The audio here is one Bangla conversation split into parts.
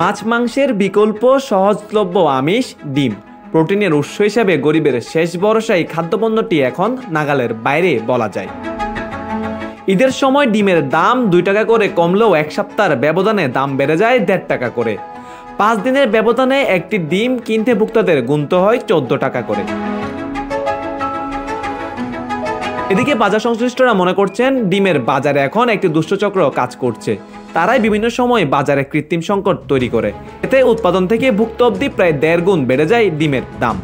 মাছ মাংসের বিকল্প সহজলভ্য আমিষ ডিম। প্রোটিনের উৎস হিসেবে গরিবের শেষ ভরসাই খাদ্যপণ্যটি এখন নাগালের বাইরে বলা যায়। ঈদের সময় ডিমের দাম 2 টাকা করে কমলেও এক সপ্তাহের ব্যবধানে দাম বেড়ে যায় 1.5 টাকা করে। 5 দিনের ব্যবধানে একটি ডিম কিনতে ভোক্তাদের গুনতে হয় 14 টাকা করে। এদিকে বাজার সংশ্লিষ্টরা মনে করছেন ডিমের বাজারে এখন একটি দুষ্টচক্র কাজ করছে। তারাই বিভিন্ন সময় বাজারে কৃত্রিম সংকট তৈরি করে। এতে উৎপাদন থেকে ভুক্ত অবধি প্রায় 1.5 গুণ বেড়ে যায় ডিমের দাম।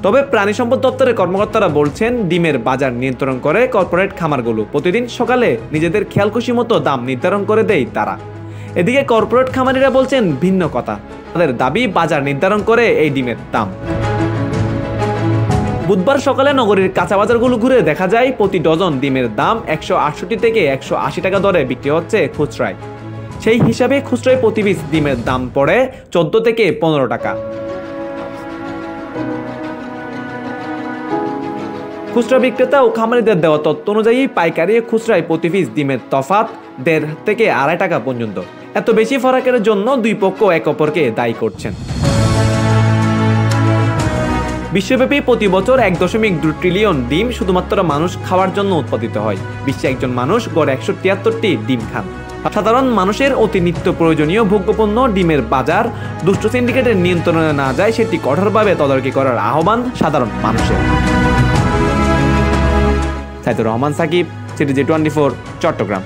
তবে প্রাণী সম্পদ দপ্তরের কর্মকর্তারা বলছেন ডিমের বাজার নিয়ন্ত্রণ করে কর্পোরেট খামারগুলো। প্রতিদিন সকালে নিজেদের খেয়ালখুশি মতো দাম নির্ধারণ করে দেয় তারা। এদিকে কর্পোরেট খামারিরা বলছেন ভিন্ন কথা। তাদের দাবি বাজার নির্ধারণ করে এই ডিমের দাম। বুধবার সকালে নগরীর কাঁচা বাজারগুলো ঘুরে দেখা যায় প্রতি ডজন ডিমের দাম 168 থেকে 180 টাকা দরে বিক্রি হচ্ছে খুচরায়। সেই হিসাবে খুচরায় প্রতি পিস ডিমের দাম পড়ে 14 থেকে 15 টাকা। খুচরা বিক্রেতা ও খামারিদের দেওয়া তথ্য অনুযায়ী পাইকারি খুচরায় প্রতি পিস ডিমের তফাৎ 1.5 থেকে 2.5 টাকা পর্যন্ত। এত বেশি ফারাকের জন্য দুই পক্ষ এক অপরকে দায়ী করছেন। বিশ্বব্যাপী প্রতি বছর 1.2 ট্রিলিয়ন ডিম শুধুমাত্র মানুষ খাওয়ার জন্য উৎপাদিত হয়। বিশ্বে একজন মানুষ গড়ে 173টি ডিম খান। সাধারণ মানুষের অতি নিত্য প্রয়োজনীয় ভোগ্যপণ্য ডিমের বাজার দুষ্ট সিন্ডিকেটের নিয়ন্ত্রণে না যায় সেটি কঠোরভাবে তদারকি করার আহ্বান সাধারণ মানুষের। সাইদুর রহমান সাকিব, সিটিজি 24, চট্টগ্রাম।